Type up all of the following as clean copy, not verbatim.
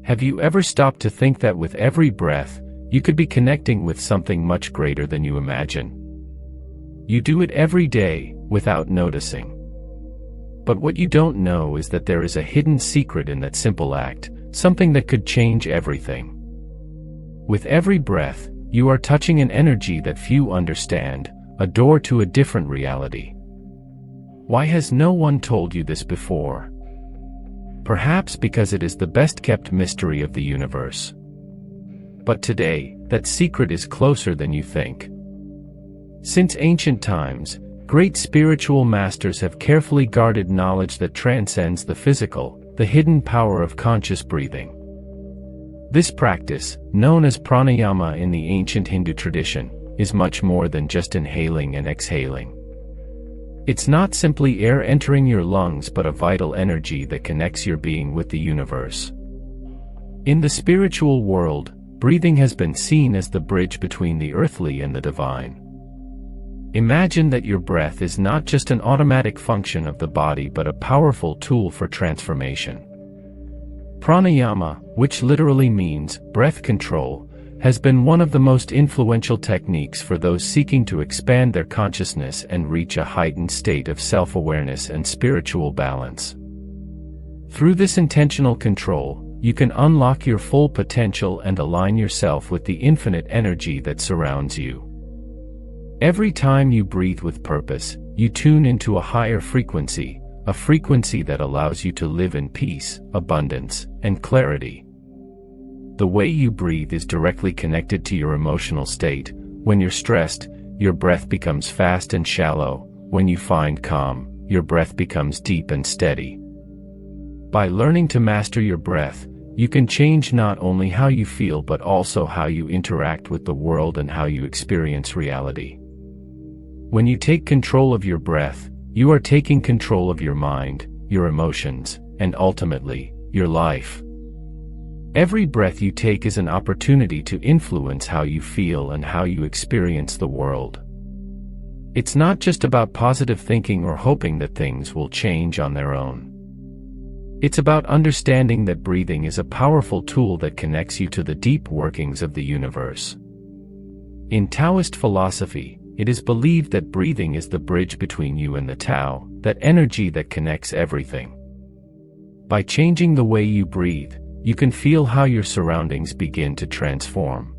Have you ever stopped to think that with every breath, you could be connecting with something much greater than you imagine? You do it every day, without noticing. But what you don't know is that there is a hidden secret in that simple act, something that could change everything. With every breath, you are touching an energy that few understand, a door to a different reality. Why has no one told you this before? Perhaps because it is the best-kept mystery of the universe. But today, that secret is closer than you think. Since ancient times, great spiritual masters have carefully guarded knowledge that transcends the physical, the hidden power of conscious breathing. This practice, known as pranayama in the ancient Hindu tradition, is much more than just inhaling and exhaling. It's not simply air entering your lungs but a vital energy that connects your being with the universe. In the spiritual world, breathing has been seen as the bridge between the earthly and the divine. Imagine that your breath is not just an automatic function of the body but a powerful tool for transformation. Pranayama, which literally means breath control, has been one of the most influential techniques for those seeking to expand their consciousness and reach a heightened state of self-awareness and spiritual balance. Through this intentional control, you can unlock your full potential and align yourself with the infinite energy that surrounds you. Every time you breathe with purpose, you tune into a higher frequency, a frequency that allows you to live in peace, abundance, and clarity. The way you breathe is directly connected to your emotional state. When you're stressed, your breath becomes fast and shallow. When you find calm, your breath becomes deep and steady. By learning to master your breath, you can change not only how you feel but also how you interact with the world and how you experience reality. When you take control of your breath, you are taking control of your mind, your emotions, and ultimately, your life. Every breath you take is an opportunity to influence how you feel and how you experience the world. It's not just about positive thinking or hoping that things will change on their own. It's about understanding that breathing is a powerful tool that connects you to the deep workings of the universe. In Taoist philosophy, it is believed that breathing is the bridge between you and the Tao, that energy that connects everything. By changing the way you breathe, you can feel how your surroundings begin to transform.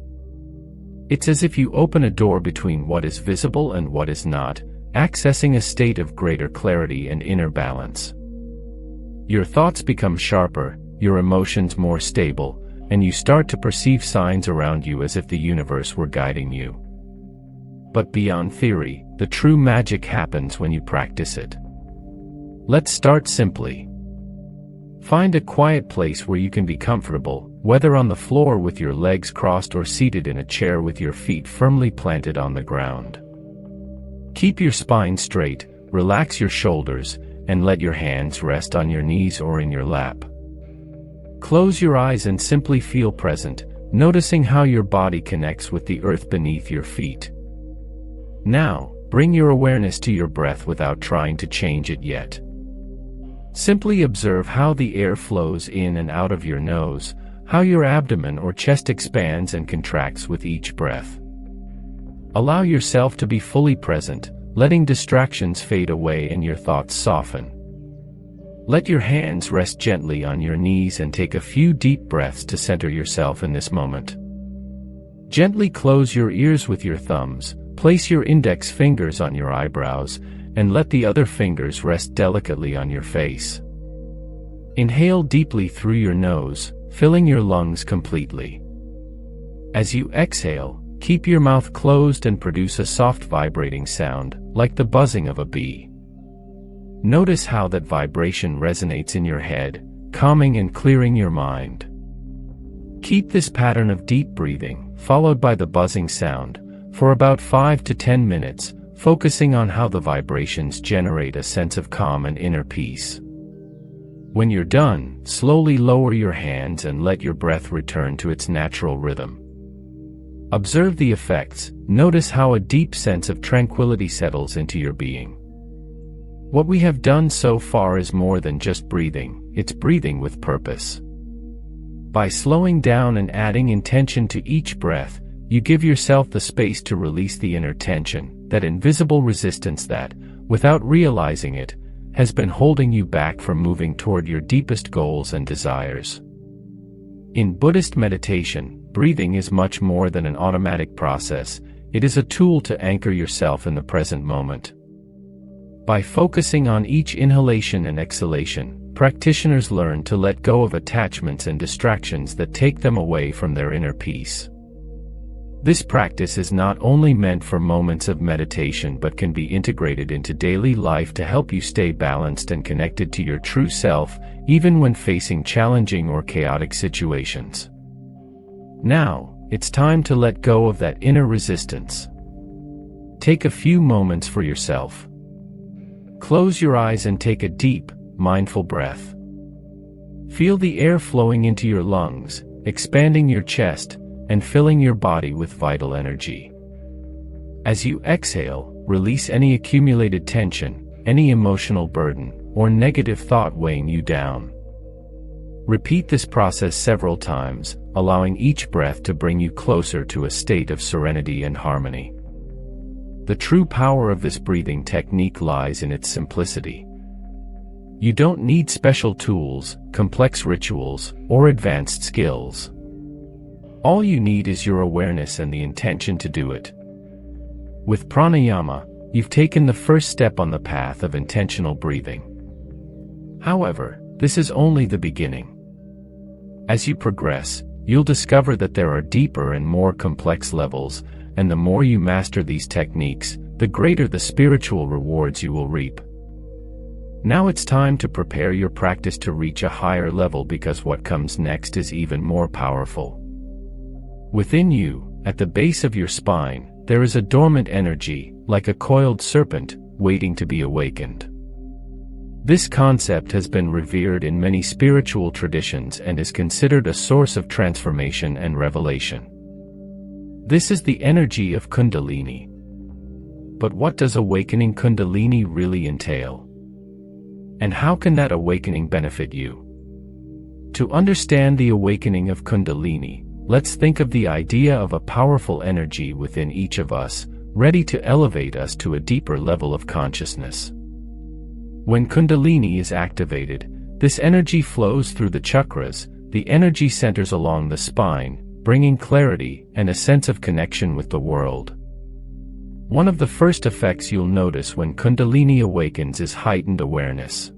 It's as if you open a door between what is visible and what is not, accessing a state of greater clarity and inner balance. Your thoughts become sharper, your emotions more stable, and you start to perceive signs around you as if the universe were guiding you. But beyond theory, the true magic happens when you practice it. Let's start simply. Find a quiet place where you can be comfortable, whether on the floor with your legs crossed or seated in a chair with your feet firmly planted on the ground. Keep your spine straight, relax your shoulders, and let your hands rest on your knees or in your lap. Close your eyes and simply feel present, noticing how your body connects with the earth beneath your feet. Now, bring your awareness to your breath without trying to change it yet. Simply observe how the air flows in and out of your nose, how your abdomen or chest expands and contracts with each breath. Allow yourself to be fully present, letting distractions fade away and your thoughts soften. Let your hands rest gently on your knees and take a few deep breaths to center yourself in this moment. Gently close your ears with your thumbs, place your index fingers on your eyebrows, and let the other fingers rest delicately on your face. Inhale deeply through your nose, filling your lungs completely. As you exhale, keep your mouth closed and produce a soft vibrating sound, like the buzzing of a bee. Notice how that vibration resonates in your head, calming and clearing your mind. Keep this pattern of deep breathing, followed by the buzzing sound, for about 5 to 10 minutes, focusing on how the vibrations generate a sense of calm and inner peace. When you're done, slowly lower your hands and let your breath return to its natural rhythm. Observe the effects, notice how a deep sense of tranquility settles into your being. What we have done so far is more than just breathing, it's breathing with purpose. By slowing down and adding intention to each breath, you give yourself the space to release the inner tension, that invisible resistance that, without realizing it, has been holding you back from moving toward your deepest goals and desires. In Buddhist meditation, breathing is much more than an automatic process. It is a tool to anchor yourself in the present moment. By focusing on each inhalation and exhalation, practitioners learn to let go of attachments and distractions that take them away from their inner peace. This practice is not only meant for moments of meditation but can be integrated into daily life to help you stay balanced and connected to your true self, even when facing challenging or chaotic situations. Now, it's time to let go of that inner resistance. Take a few moments for yourself. Close your eyes and take a deep, mindful breath. Feel the air flowing into your lungs, expanding your chest, and filling your body with vital energy. As you exhale, release any accumulated tension, any emotional burden, or negative thought weighing you down. Repeat this process several times, allowing each breath to bring you closer to a state of serenity and harmony. The true power of this breathing technique lies in its simplicity. You don't need special tools, complex rituals, or advanced skills. All you need is your awareness and the intention to do it. With pranayama, you've taken the first step on the path of intentional breathing. However, this is only the beginning. As you progress, you'll discover that there are deeper and more complex levels, and the more you master these techniques, the greater the spiritual rewards you will reap. Now it's time to prepare your practice to reach a higher level, because what comes next is even more powerful. Within you, at the base of your spine, there is a dormant energy, like a coiled serpent, waiting to be awakened. This concept has been revered in many spiritual traditions and is considered a source of transformation and revelation. This is the energy of Kundalini. But what does awakening Kundalini really entail? And how can that awakening benefit you? To understand the awakening of Kundalini, let's think of the idea of a powerful energy within each of us, ready to elevate us to a deeper level of consciousness. When Kundalini is activated, this energy flows through the chakras, the energy centers along the spine, bringing clarity and a sense of connection with the world. One of the first effects you'll notice when Kundalini awakens is heightened awareness.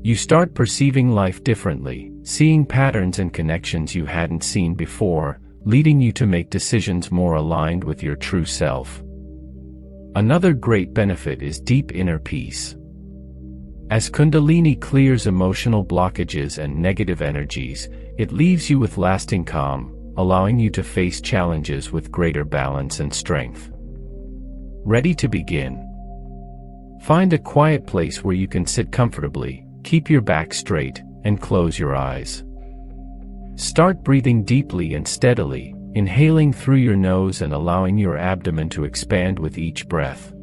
You start perceiving life differently, seeing patterns and connections you hadn't seen before, leading you to make decisions more aligned with your true self. Another great benefit is deep inner peace. As Kundalini clears emotional blockages and negative energies, it leaves you with lasting calm, allowing you to face challenges with greater balance and strength. Ready to begin? Find a quiet place where you can sit comfortably, keep your back straight, and close your eyes. Start breathing deeply and steadily, inhaling through your nose and allowing your abdomen to expand with each breath.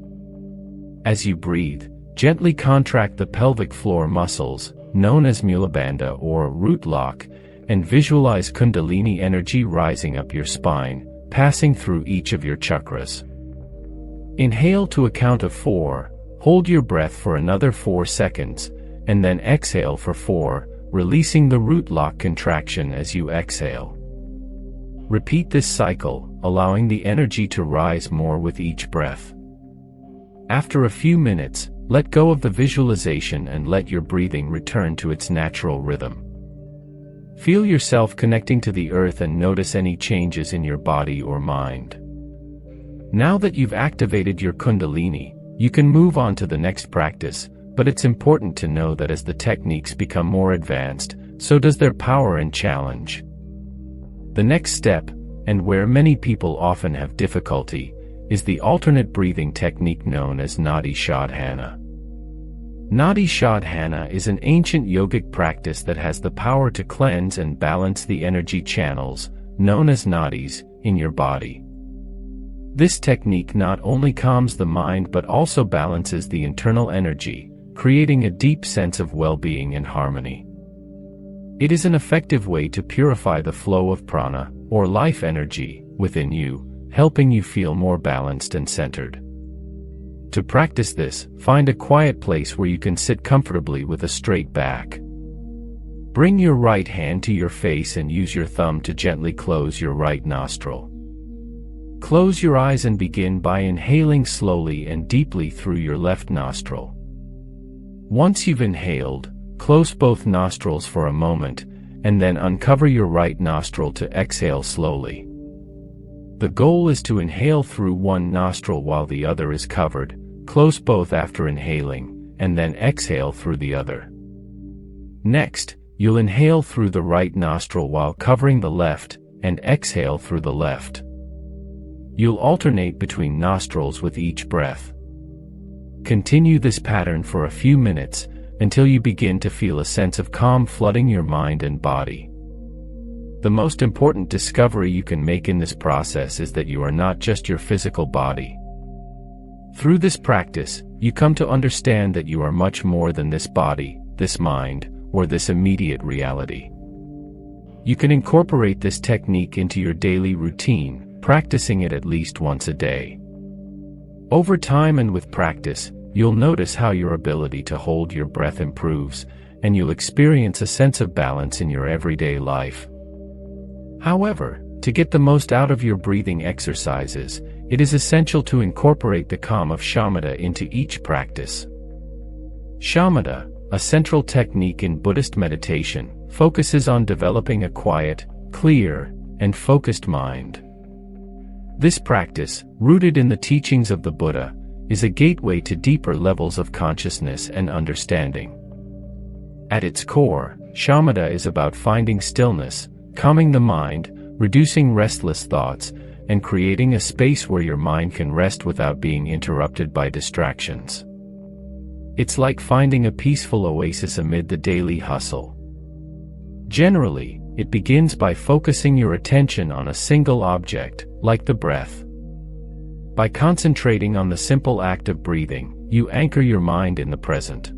As you breathe, gently contract the pelvic floor muscles, known as mulabandha or root lock, and visualize Kundalini energy rising up your spine, passing through each of your chakras. Inhale to a count of 4, hold your breath for another 4 seconds, and then exhale for 4, releasing the root lock contraction as you exhale. Repeat this cycle, allowing the energy to rise more with each breath. After a few minutes, let go of the visualization and let your breathing return to its natural rhythm. Feel yourself connecting to the earth and notice any changes in your body or mind. Now that you've activated your Kundalini, you can move on to the next practice, but it's important to know that as the techniques become more advanced, so does their power and challenge. The next step, and where many people often have difficulty, is the alternate breathing technique known as Nadi Shodhana. Nadi Shodhana is an ancient yogic practice that has the power to cleanse and balance the energy channels, known as nadis, in your body. This technique not only calms the mind but also balances the internal energy, creating a deep sense of well-being and harmony. It is an effective way to purify the flow of prana, or life energy, within you, helping you feel more balanced and centered. To practice this, find a quiet place where you can sit comfortably with a straight back. Bring your right hand to your face and use your thumb to gently close your right nostril. Close your eyes and begin by inhaling slowly and deeply through your left nostril. Once you've inhaled, close both nostrils for a moment, and then uncover your right nostril to exhale slowly. The goal is to inhale through one nostril while the other is covered, close both after inhaling, and then exhale through the other. Next, you'll inhale through the right nostril while covering the left, and exhale through the left. You'll alternate between nostrils with each breath. Continue this pattern for a few minutes, until you begin to feel a sense of calm flooding your mind and body. The most important discovery you can make in this process is that you are not just your physical body. Through this practice, you come to understand that you are much more than this body, this mind, or this immediate reality. You can incorporate this technique into your daily routine, practicing it at least once a day. Over time and with practice, you'll notice how your ability to hold your breath improves, and you'll experience a sense of balance in your everyday life. However, to get the most out of your breathing exercises, it is essential to incorporate the calm of shamatha into each practice. Shamatha, a central technique in Buddhist meditation, focuses on developing a quiet, clear, and focused mind. This practice, rooted in the teachings of the Buddha, is a gateway to deeper levels of consciousness and understanding. At its core, shamatha is about finding stillness, calming the mind, reducing restless thoughts, and creating a space where your mind can rest without being interrupted by distractions. It's like finding a peaceful oasis amid the daily hustle. Generally, it begins by focusing your attention on a single object, like the breath. By concentrating on the simple act of breathing, you anchor your mind in the present.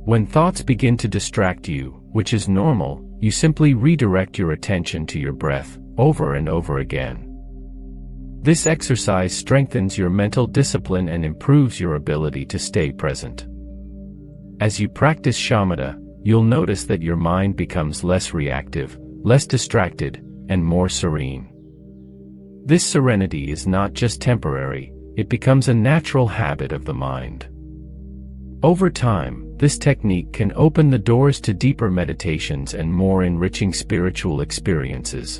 When thoughts begin to distract you, which is normal, you simply redirect your attention to your breath, over and over again. This exercise strengthens your mental discipline and improves your ability to stay present. As you practice shamatha, you'll notice that your mind becomes less reactive, less distracted, and more serene. This serenity is not just temporary, it becomes a natural habit of the mind. Over time, this technique can open the doors to deeper meditations and more enriching spiritual experiences.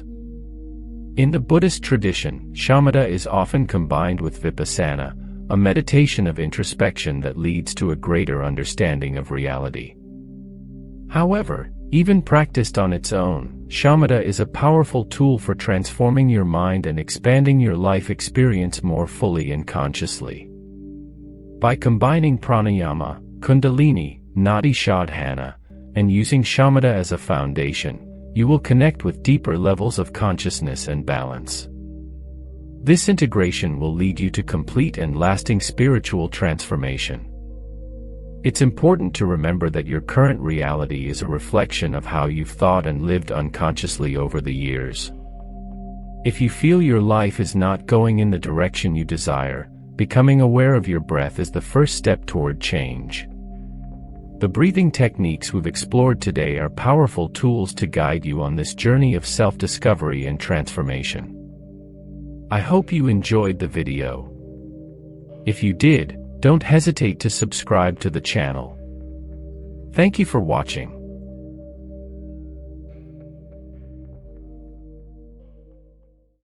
In the Buddhist tradition, shamatha is often combined with vipassana, a meditation of introspection that leads to a greater understanding of reality. However, even practiced on its own, shamatha is a powerful tool for transforming your mind and expanding your life experience more fully and consciously. By combining pranayama, kundalini, nadi shodhana, and using shamatha as a foundation, you will connect with deeper levels of consciousness and balance. This integration will lead you to complete and lasting spiritual transformation. It's important to remember that your current reality is a reflection of how you've thought and lived unconsciously over the years. If you feel your life is not going in the direction you desire, becoming aware of your breath is the first step toward change. The breathing techniques we've explored today are powerful tools to guide you on this journey of self-discovery and transformation. I hope you enjoyed the video. If you did, don't hesitate to subscribe to the channel. Thank you for watching.